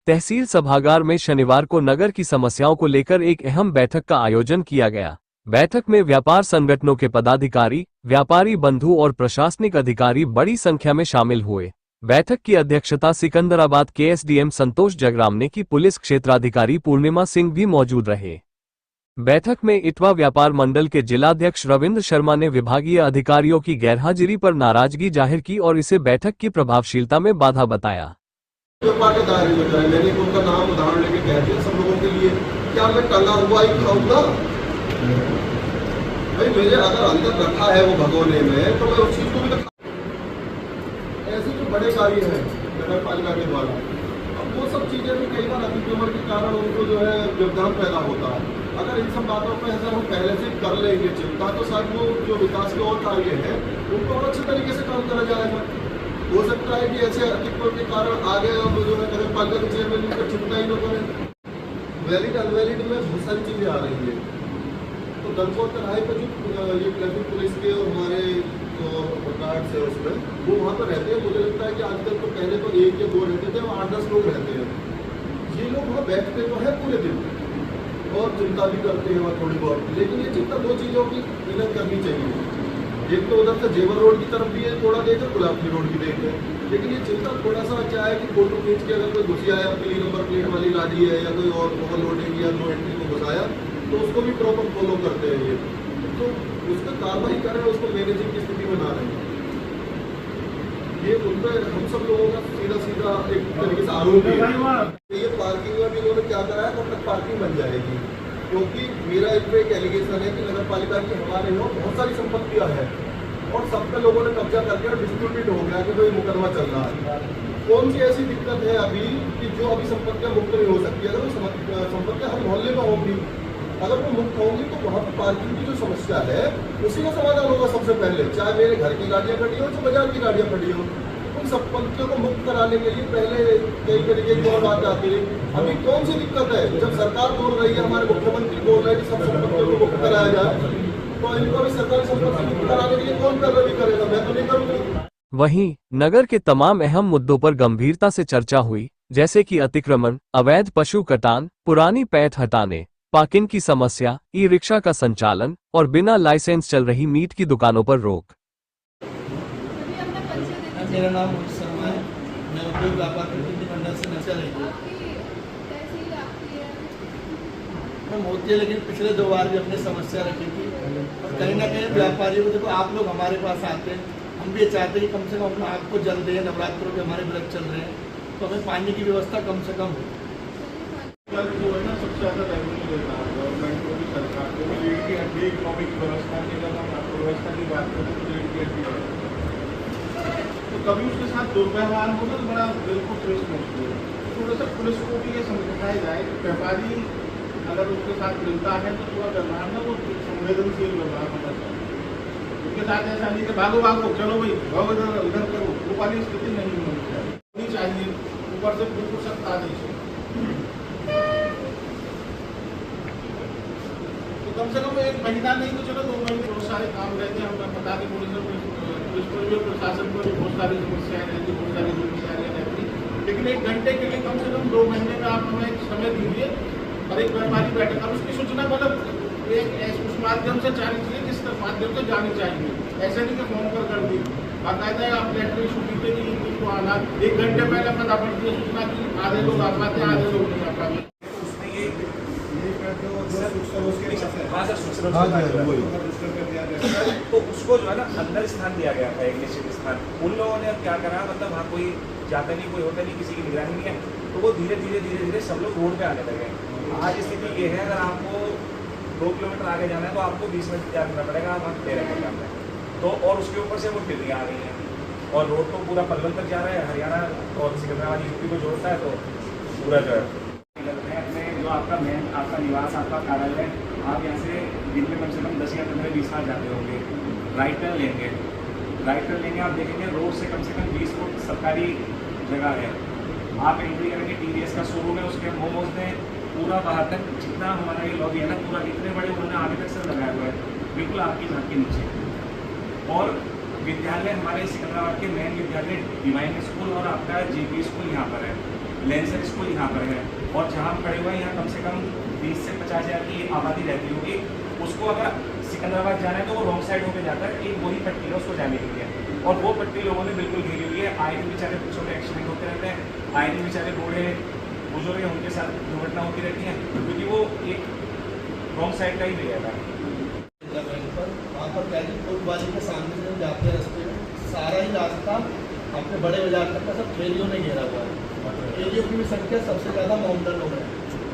तहसील सभागार में शनिवार को नगर की समस्याओं को लेकर एक अहम बैठक का आयोजन किया गया। बैठक में व्यापार संगठनों के पदाधिकारी, व्यापारी बंधु और प्रशासनिक अधिकारी बड़ी संख्या में शामिल हुए। बैठक की अध्यक्षता सिकंदराबाद के एसडीएम संतोष जगराम ने की। पुलिस क्षेत्राधिकारी पूर्णिमा सिंह भी मौजूद रहे। बैठक में इटवा व्यापार मंडल के जिलाध्यक्ष रविंद्र शर्मा ने विभागीय अधिकारियों की गैरहाजिरी पर नाराजगी जाहिर की और इसे बैठक की प्रभावशीलता में बाधा बताया। मैंने उनका नाम उदाहरण लेके कह दिया सब लोगों के लिए, क्या मैं टंगा हुआ ही खाऊंगा? भाई मेरे अगर अंदर रखा है वो भगोने में, तो मैं उस चीज को भी ऐसे जो बड़े कार्य हैं नगर पालिका के द्वारा, अब वो सब चीजें भी कई बार अतिक्रमण के कारण उनको जो है व्यवधान पैदा होता है। अगर इन सब बातों पर अगर हम पहले से कर लेंगे चिंता, तो शायद वो जो विकास के और कार्य हैं उनको और अच्छे तरीके से काम करा जाएगा। हो सकता है कि ऐसे अतिक्रमण के कारण आगे अब जो है नगर पालिका के चेयरमैन इनका चिंता ही न करें। वैलिड अनवैलिड में बहुत सारी चीजें आ रही है, तो दलकोट तराई पर जो ये ट्रैफिक पुलिस के और हमारे जो गार्ड्स है उसमें वो वहाँ पर रहते हैं। मुझे लगता है कि आजकल तो पहले तो 1 या 2 रहते थे, 8-10 लोग रहते हैं। ये लोग वहाँ बैठते तो है पूरे दिन और चिंता भी करते हैं वहाँ थोड़ी बहुत, लेकिन ये चिंता 2 चीज़ों की इन्हें करनी चाहिए। एक तो उधर से जेवर रोड की तरफ भी है, थोड़ा देखें, गुलाबी रोड की देखें, लेकिन ये चिंता थोड़ा सा क्या है कि फोटो खींच के अगर कोई घुसिया है, पीली नंबर प्लेट वाली गाड़ी है या कोई और ओवरलोडिंग या नो एंट्री को घुसाया, तो उसको भी प्रॉपर फॉलो करते हैं ये, तो उस पर कार्रवाई करें, उसको मैनेजिंग की स्थिति में ना रहें। ये उन पर हम सब लोगों का सीधा एक तरीके से आरोप है। ये पार्किंग में भी इन्होंने क्या कराया, कब तक पार्किंग बन जाएगी? क्योंकि मेरा इस पर एक एलिगेशन है कि नगर पालिका की हमारे यहाँ बहुत सारी संपत्तियाँ हैं और सब पे लोगों ने कब्जा करके डिस्ट्रीब्यूटेड हो गया कि भाई मुकदमा चल रहा है। कौन सी ऐसी दिक्कत है अभी कि जो अभी संपत्तियाँ मुक्त नहीं हो सकती? अगर वो संपत्तियाँ हर मोहल्ले में होंगी, अगर वो मुक्त होंगी तो वहाँ पर पार्किंग की जो समस्या है उसी का समाधान होगा सबसे पहले, चाहे मेरे घर की गाड़ियाँ खड़ी हो, चाहे बाजार की गाड़ियाँ खड़ी हो। उन संपत्तियों को मुक्त कराने के लिए पहले कई तरीके की और बात आती है। अभी कौन सी दिक्कत है? जब सरकार बोल रही है, हमारे मुख्यमंत्री बोल रहे हैं कि सब संपत्तियों को मुक्त कराया जाए, तो इनको भी सरकारी संपत्ति मुक्त कराने के लिए कौन कार्रवाई करेगा? मैं तो नहीं करूँगा। वहीं नगर के तमाम अहम मुद्दों पर गंभीरता से चर्चा हुई, जैसे कि अतिक्रमण, अवैध पशु कटान, पुरानी पैठ हटाने, पार्किंग की समस्या, ई रिक्शा का संचालन और बिना लाइसेंस चल रही मीट की दुकानों पर रोक। मेरा नाम मोहित शर्मा है, मैं उद्योग व्यापार प्रतिनिधि मंडल से नशा रही हूँ। मैं होती है, लेकिन पिछले 2 बार भी अपनी समस्या रखी थी और कहीं ना कहीं व्यापारियों को, देखो आप लोग हमारे पास आते हैं, हम भी चाहते हैं कि कम से कम अपना आपको जल दें। नवरात्रों के हमारे व्रत चल रहे हैं, तो हमें पानी की व्यवस्था कम से कम हो। जो है ना सबसे ज़्यादा रेवेन्यू देता है गवर्नमेंट को भी, सरकार को भी। लीड की हड्डी इकोनॉमिक व्यवस्था की, अगर हम अर्थव्यवस्था की बात करें तो लीड की हड्डी है, तो कभी उसके साथ दुर्व्यवहार होगा तो बड़ा दिल को ठेस पहुँचती है। थोड़ा सा पुलिस को भी ये समझाया जाए कि व्यापारी अगर उसके साथ मिलता है तो थोड़ा व्यवहार ना वो संवेदनशील व्यवहार होना चाहिए। उसके साथ ऐसा नहीं कि भागो चलो भाई भागो इधर करो, वो वाली स्थिति नहीं होनी चाहिए। ऊपर से बिल्कुल सख्त आदेश है, तो कम से कम 1 महीना नहीं तो चलो 2 महीने बहुत सारे काम रहते हैं। हम बता दें पुलिस पर भी, प्रशासन पर भी बहुत सारी समस्याएं रहती, बहुत सारी जिम्मेदारियाँ रहती, लेकिन 1 घंटे के लिए कम से कम 2 महीने का आप हमें समय दीजिए और एक व्यापारी बैठक। अब उसकी सूचना मतलब एक उस माध्यम से जानी चाहिए, किस माध्यम से जानी चाहिए। ऐसे नहीं कि फोन कर दी, बाकायदा आप लेटर इशू कीजिए कि इनको आना 1 घंटे पहले फटाफट की सूचना की, आधे लोग आ पाते हैं, आधे लोग नहीं आ पाते। तो उसको जो है ना अंदर स्थान दिया गया था, एक निश्चित स्थान। उन लोगों ने अब क्या करा, मतलब वहाँ कोई जाता नहीं, कोई होता नहीं, किसी की निगरानी नहीं है, तो वो धीरे धीरे सब लोग रोड पे आने लगे। आज स्थिति ये है, अगर आपको 2 किलोमीटर आगे जाना है तो आपको 20 मिनट तैयार करना पड़ेगा, आप 13 मिनट जाना है। तो और उसके ऊपर से वो टिल्लियाँ आ रही हैं और रोड तो पूरा पल्वल तक जा रहा है, हरियाणा और सिकंदराबाद यूपी को जोड़ता है, तो पूरा जो है जो आपका मेन आपका निवास, आपका कार्यालय, आप यहाँ से दिन में कम से कम 10 या 15-20 बार जाते होंगे। राइट टर्न लेंगे, आप देखेंगे रोड से कम 20 फुट सरकारी जगह है। आप एंट्री करेंगे, टीवीएस का शोरूम है, उसके मोमोज ने पूरा बाहर तक जितना हमारा ये लॉबी है ना, पूरा इतने बड़े उन्होंने आगे तक से लगाया हुआ है, बिल्कुल आपकी नाक के नीचे। और विद्यालय हमारे सिकंदराबाद के मेन विद्यालय डिवाइन स्कूल और आपका जेपी स्कूल यहाँ पर है। लेंसर स्कूल यहाँ पर है, और जहाँ हम खड़े हुए हैं यहाँ कम से कम 20 से 50 हज़ार की आबादी रहती होगी। उसको अगर सिकंदराबाद जाना है तो वो रॉन्ग साइड होकर जाता है, एक वही पट्टी है उसको जाने के लिए, और वो पट्टी लोगों ने बिल्कुल घेरी हुई है। आए दिन बेचारे छोटे एक्सीडेंट होते रहते हैं, आए दिन बेचारे बूढ़े बुजुर्ग हैं उनके साथ दुर्घटना होती रहती है, क्योंकि वो एक रॉन्ग साइड का ही एरिया था। वहाँ पर क्या है, कोतवाली के सामने से जाते हैं रास्ते में, सारा ही रास्ता अपने बड़े बाजार तक का सब ठेलियों ने घेरा हुआ है। ठेलियों की भी संख्या सबसे ज़्यादा मोमडन लोग हैं।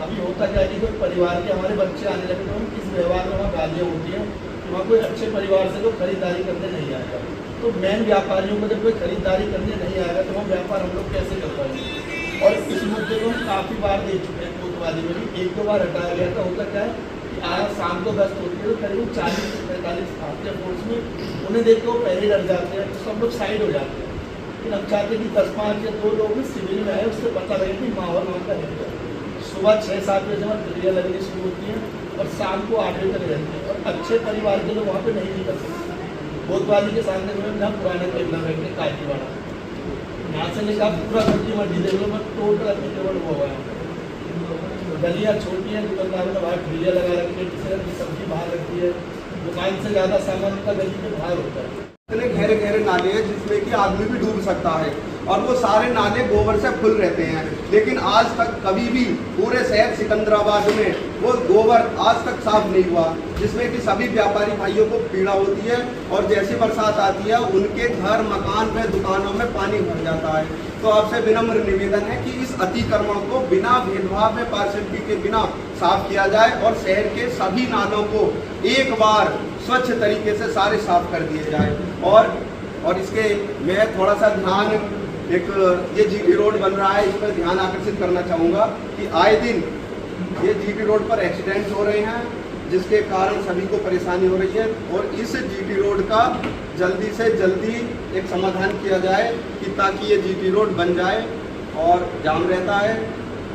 अभी होता क्या है कि कोई परिवार के हमारे बच्चे आने लगे तो इस व्यवहार में वहाँ गालियाँ होती हैं कि वहाँ कोई अच्छे परिवार से कोई खरीदारी करने नहीं आएगा। तो मेन व्यापारियों को जब कोई खरीदारी करने नहीं आएगा तो वहाँ व्यापार हम लोग कैसे कर पाएंगे। और इस मुद्दे को हम काफ़ी बार देख चुके हैं, कोतवाली में भी 1-2 बार हटाया गया था। होता क्या है कि आज शाम को गश्त होती है तो करीब 40 से 45 आते हैं फोर्स में, उन्हें देख के वो पहले डर जाते हैं, तो सब लोग साइड हो जाते हैं। लेकिन हम चाहते हैं कि 10-5 या 2 लोग भी सिविल में आए, उससे पता लगे कि माहौल वहाँ का है। सुबह 6-7 बजे वहाँ ड्रिलियाँ लगनी शुरू होती हैं और शाम को 8 बजे तक रहती हैं, और अच्छे परिवार के लोग वहाँ पे नहीं निकल सकते। कोतवाली के सामने में जहाँ पुराना केबला बैठे काजीवाड़ा, यहाँ से लेकर पूरा सब्जी मंडी देख लो, बस टोटल अपनी केवल हुआ है। गलियाँ छोटी हैं, दुकानदारों ने बाहर ड्रिलियाँ लगा रखी है, किसी सब्जी बाहर रखी है, दुकान से ज़्यादा सामान उनका गली के बाहर होता है। इतने गहरे गहरे नाले हैं जिसमें कि आदमी भी डूब सकता है, और वो सारे नाले गोबर से फुल रहते हैं। लेकिन आज तक कभी भी पूरे शहर सिकंदराबाद में वो गोबर आज तक साफ नहीं हुआ, जिसमें कि सभी व्यापारी भाइयों को पीड़ा होती है। और जैसी बरसात आती है उनके घर मकान में दुकानों में पानी भर जाता है। तो आपसे विनम्र निवेदन है कि इस अतिक्रमण को बिना भेदभाव में पार्षदगी के बिना साफ किया जाए, और शहर के सभी नालों को एक बार स्वच्छ तरीके से सारे साफ कर दिए जाए। और इसके मैं थोड़ा सा ध्यान, एक ये जीटी रोड बन रहा है, इस पर ध्यान आकर्षित करना चाहूँगा कि आए दिन ये जीटी रोड पर एक्सीडेंट्स हो रहे हैं, जिसके कारण सभी को परेशानी हो रही है। और इस जीटी रोड का जल्दी से जल्दी एक समाधान किया जाए कि ताकि ये जीटी रोड बन जाए, और जाम रहता है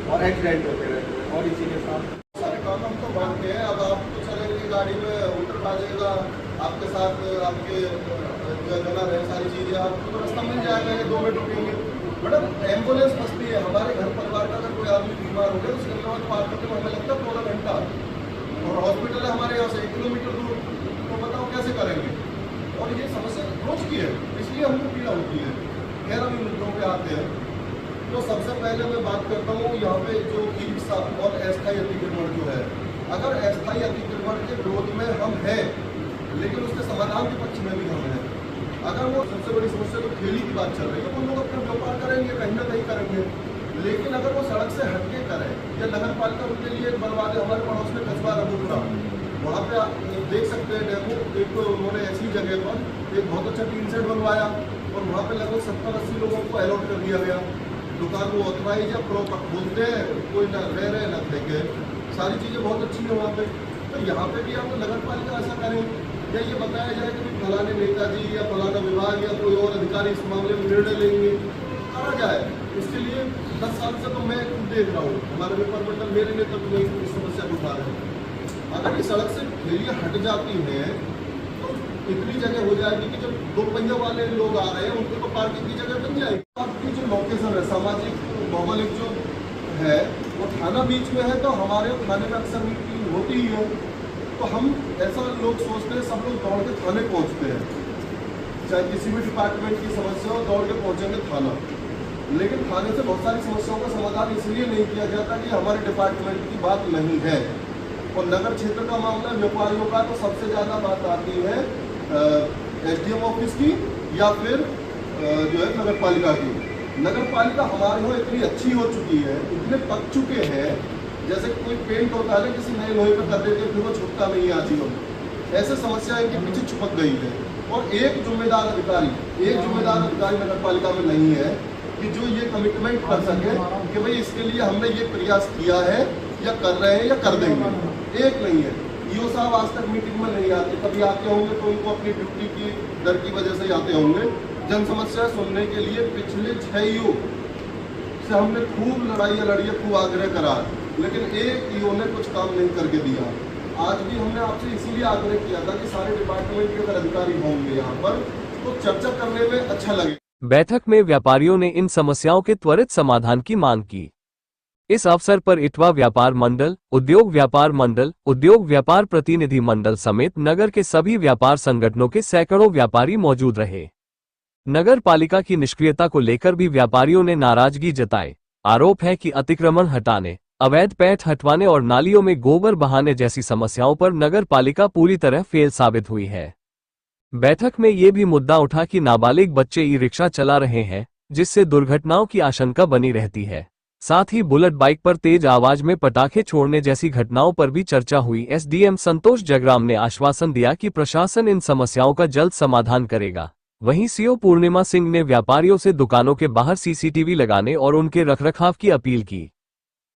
और एक्सीडेंट होते रहते हैं। और इसी के साथ सारे काम हम तो मानते हैं। अब आप तो चलेंगे गाड़ी में, उतर पाएगा आपके साथ, आपके जगह रहे सारी चीज़ें, आपको तो रास्ता मिल जाएगा, ये 2 मिनट रुकेंगे। मैडम एम्बुलेंस फंसती है, हमारे घर परिवार का अगर कोई आदमी बीमार हो गया तो सिकंदराबाद पार करते में हमें लगता है 12 घंटा, और हॉस्पिटल है हमारे यहाँ से 1 किलोमीटर दूर, तो बताओ कैसे करेंगे। और ये समस्या रोज की है, इसलिए हमको पीड़ा होती है। खैर अभी मुद्दों पे आते हैं, तो सबसे पहले मैं बात करता हूँ यहाँ पे जो ई-रिक्शा और अस्थायी अतिक्रमण जो है, अगर अस्थायी अतिक्रमण के विरोध में हम हैं, लेकिन उसके समाधान के पक्ष में भी हम हैं। अगर वो सबसे बड़ी समस्या तो ठेली की बात चल रही है, वो लोग अपना व्यापार करेंगे, कहीं ना कहीं करेंगे, लेकिन अगर वो सड़क से हटके करें या नगर पालिका उनके लिए बनवा दे। हमारे पड़ोस में कस्बा रघुपुरा, वहाँ पे आप देख सकते हैं डेमो, एक तो उन्होंने ऐसी जगह पर एक बहुत अच्छा टीन सेट बनवाया, और वहाँ पे लगभग 70-80 लोगों को अलॉट कर दिया गया। दुकान को ऑथराइज या प्रॉपर बोलते हैं, कोई न रह रहे न फेंके, सारी चीज़ें बहुत अच्छी है वहाँ पे। तो यहाँ पे भी आप नगर पालिका ऐसा करें, या ये बताया जाए कि फलाने नेताजी या फलाना विभाग या कोई और अधिकारी इस मामले में निर्णय लेंगे, करा जाए। इसके लिए 10 साल से तो मैं खुद देख रहा हूँ, हमारे डिपार्टमेंटल मेरे नेतृत्व में इस समस्या को उठा रहे हैं। अगर ये सड़क से ठेलियाँ हट जाती हैं तो इतनी जगह हो जाएगी कि जब 2 पहिया वाले लोग आ रहे हैं उनको तो पार्किंग की जगह बन जाएगी। आपकी जो लोकेशन है, सामाजिक भौगोलिक जो है, वो थाना बीच में है, तो हमारे थाने में अक्सर मीटिंग होती ही है, तो हम ऐसा लोग सोचते हैं सब लोग दौड़ के थाने पहुँचते हैं, चाहे किसी भी डिपार्टमेंट की समस्या हो दौड़ के पहुँचेंगे थाना। लेकिन थाने से बहुत सारी समस्याओं का समाधान इसलिए नहीं किया जाता कि हमारे डिपार्टमेंट की बात नहीं है। और नगर क्षेत्र का मामला व्यापारियों का तो सबसे ज़्यादा बात आती है SDM ऑफिस की, या फिर जो है नगर पालिका की। नगर पालिका हमारे यहाँ इतनी अच्छी हो चुकी है, इतने पक चुके हैं, जैसे कोई पेंट होता है किसी नए लोहे पर कर देते फिर वो छुटता नहीं है आजीवन, ऐसे समस्या इनके पीछे छुपक गई है। और एक जिम्मेदार अधिकारी नगर पालिका में नहीं है कि जो ये कमिटमेंट कर सके कि भाई इसके लिए हमने ये प्रयास किया है या कर रहे हैं या कर देंगे, एक नहीं है। ईओ साहब आज तक मीटिंग में नहीं आते, कभी आते होंगे तो उनको अपनी ड्यूटी की डर की वजह से आते होंगे। जन समस्या सुनने के लिए पिछले 6 ईओ से हमने खूब लड़ाइयाँ लड़ी, खूब आग्रह करा, लेकिन एक ईओ ने कुछ काम नहीं करके दिया। आज भी हमने आपसे इसीलिए आग्रह किया था कि सारे डिपार्टमेंट के अगर अधिकारी होंगे यहाँ पर तो चर्चा करने में अच्छा लगे। बैठक में व्यापारियों ने इन समस्याओं के त्वरित समाधान की मांग की। इस अवसर पर इटवा व्यापार मंडल, उद्योग व्यापार प्रतिनिधि मंडल समेत नगर के सभी व्यापार संगठनों के सैकड़ों व्यापारी मौजूद रहे। नगर पालिका की निष्क्रियता को लेकर भी व्यापारियों ने नाराजगी जताई। आरोप है कि अतिक्रमण हटाने, अवैध पैठ हटवाने और नालियों में गोबर बहाने जैसी समस्याओं पर नगर पालिका पूरी तरह फेल साबित हुई है। बैठक में ये भी मुद्दा उठा कि नाबालिग बच्चे ई रिक्शा चला रहे हैं, जिससे दुर्घटनाओं की आशंका बनी रहती है। साथ ही बुलेट बाइक पर तेज आवाज में पटाखे छोड़ने जैसी घटनाओं पर भी चर्चा हुई। एसडीएम संतोष जगराम ने आश्वासन दिया कि प्रशासन इन समस्याओं का जल्द समाधान करेगा। वहीं सीओ पूर्णिमा सिंह ने व्यापारियों से दुकानों के बाहर सीसीटीवी लगाने और उनके रखरखाव की अपील की।